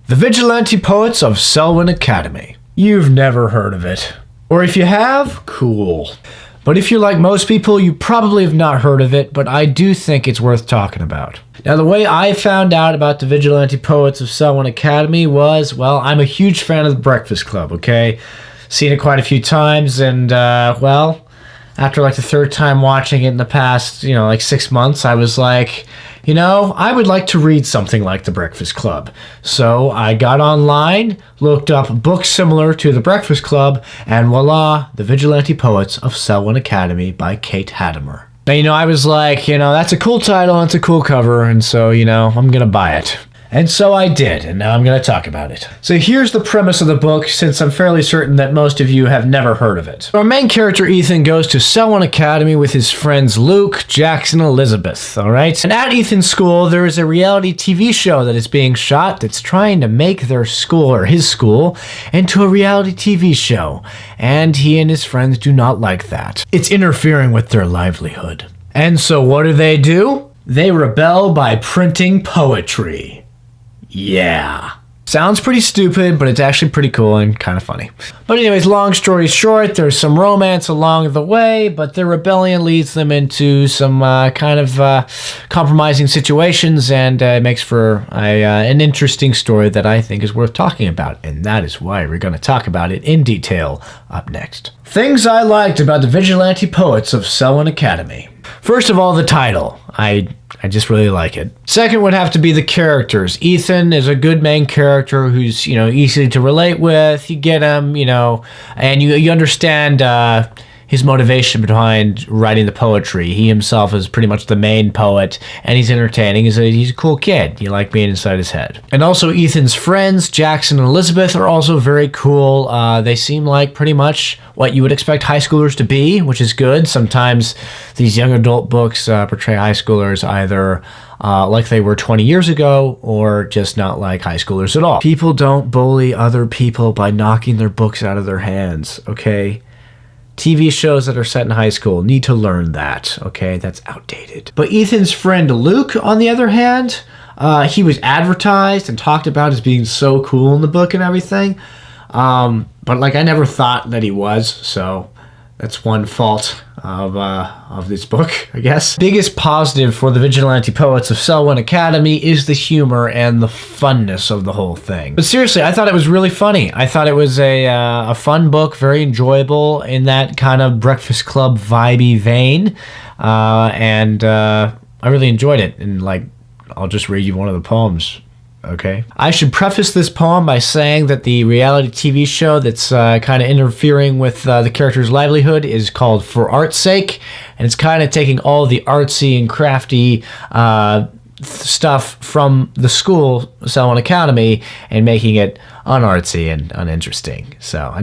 The Vigilante Poets of Selwyn Academy. You've never heard of it. Or if you have, cool. But if you're like most people, you probably have not heard of it, but I do think it's worth talking about. Now, the way I found out about the Vigilante Poets of Selwyn Academy was, well, I'm a huge fan of The Breakfast Club, okay? Seen it quite a few times, and, well, after like the third time watching it in the past, like 6 months, I was like, I would like to read something like The Breakfast Club. So I got online, looked up books similar to The Breakfast Club, and voila, The Vigilante Poets of Selwyn Academy by Kate Haddimer. Now, I was like, that's a cool title, and it's a cool cover, and so, I'm going to buy it. And so I did, and now I'm going to talk about it. So here's the premise of the book, since I'm fairly certain that most of you have never heard of it. Our main character, Ethan, goes to Selwyn Academy with his friends Luke, Jackson, and Elizabeth, alright? And at Ethan's school, there is a reality TV show that is being shot that's trying to make their school, or his school, into a reality TV show. And he and his friends do not like that. It's interfering with their livelihood. And so what do? They rebel by printing poetry. Yeah. Sounds pretty stupid, but it's actually pretty cool and kind of funny. But anyways, long story short, there's some romance along the way, but their rebellion leads them into some kind of compromising situations, and it makes for an interesting story that I think is worth talking about, and that is why we're going to talk about it in detail up next. Things I liked about the Vigilante Poets of Selwyn Academy. First of all, the title. I just really like it. Second would have to be the characters. Ethan is a good main character who's, easy to relate with. You get him, and you understand his motivation behind writing the poetry. He himself is pretty much the main poet, and he's entertaining. He's a cool kid. You like being inside his head. And also Ethan's friends, Jackson and Elizabeth, are also very cool. They seem like pretty much what you would expect high schoolers to be, which is good. Sometimes these young adult books portray high schoolers either like they were 20 years ago, or just not like high schoolers at all. People don't bully other people by knocking their books out of their hands, okay? TV shows that are set in high school need to learn that, okay? That's outdated. But Ethan's friend Luke, on the other hand, he was advertised and talked about as being so cool in the book and everything. But I never thought that he was, so that's one fault of this book, I guess. Biggest positive for the Vigilante Poets of Selwyn Academy is the humor and the funness of the whole thing. But seriously, I thought it was really funny. I thought it was a fun book, very enjoyable in that kind of Breakfast Club vibey vein, and I really enjoyed it. And I'll just read you one of the poems. Okay. I should preface this poem by saying that the reality TV show that's kind of interfering with the character's livelihood is called For Art's Sake, and it's kind of taking all the artsy and crafty stuff from the school, Selwyn Academy, and making it unartsy and uninteresting. So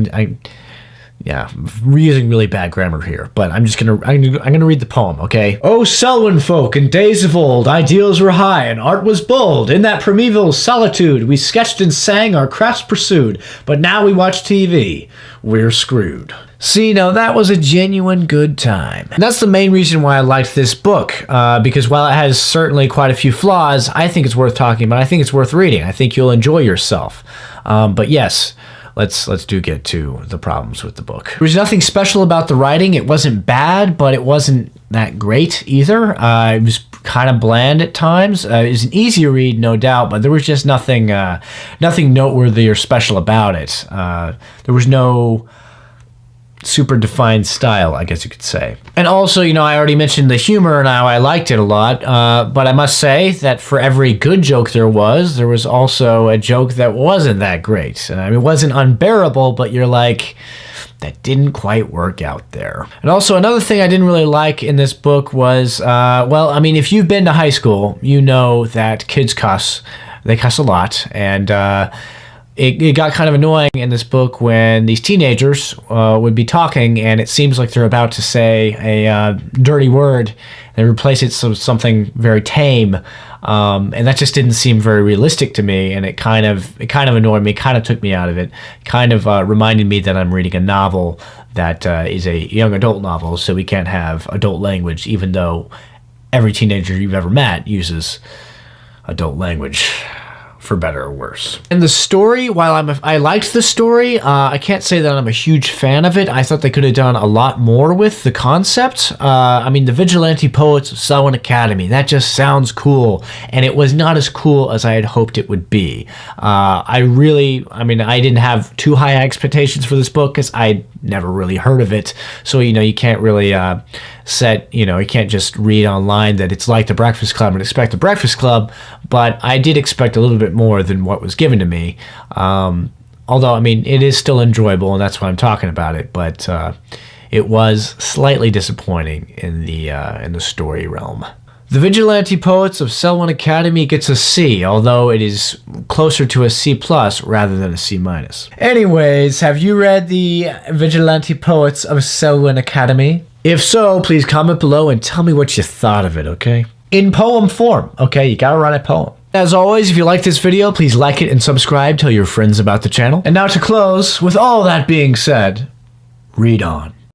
yeah, I'm using really bad grammar here, but I'm gonna read the poem, okay? Oh, Selwyn folk, in days of old, ideals were high and art was bold. In that primeval solitude, we sketched and sang, our crafts pursued. But now we watch TV, we're screwed. See, now that was a genuine good time. And that's the main reason why I liked this book, because while it has certainly quite a few flaws, I think it's worth talking about. I think it's worth reading. I think you'll enjoy yourself. But yes, let's get to the problems with the book. There was nothing special about the writing. It wasn't bad, but it wasn't that great either. It was kind of bland at times. It was an easy read, no doubt, but there was just nothing noteworthy or special about it. There was no super defined style, I guess you could say. And also, I already mentioned the humor and how I liked it a lot, but I must say that for every good joke there was also a joke that wasn't that great. It wasn't unbearable, but you're like, that didn't quite work out there. And also another thing I didn't really like in this book was, if you've been to high school, you know that kids cuss. They cuss a lot, and it got kind of annoying in this book when these teenagers would be talking and it seems like they're about to say a dirty word and replace it with something very tame, and that just didn't seem very realistic to me, and it kind of annoyed me, kind of took me out of it, kind of reminded me that I'm reading a novel that is a young adult novel, so we can't have adult language, even though every teenager you've ever met uses adult language for better or worse. And the story, while I liked the story, I can't say that I'm a huge fan of it. I thought they could have done a lot more with the concept. I mean, the Vigilante Poets of Selwyn Academy, that just sounds cool, and it was not as cool as I had hoped it would be. I didn't have too high expectations for this book because I'd never really heard of it. So, you can't really you can't just read online that it's like The Breakfast Club and expect The Breakfast Club, but I did expect a little bit more than what was given to me. Although, it is still enjoyable, and that's why I'm talking about it, but it was slightly disappointing in the story realm. The Vigilante Poets of Selwyn Academy gets a C, although it is closer to a C+ rather than a C-. Anyways, have you read the Vigilante Poets of Selwyn Academy? If so, please comment below and tell me what you thought of it, okay? In poem form, okay? You gotta write a poem. As always, if you like this video, please like it and subscribe. Tell your friends about the channel. And now to close, with all that being said, read on.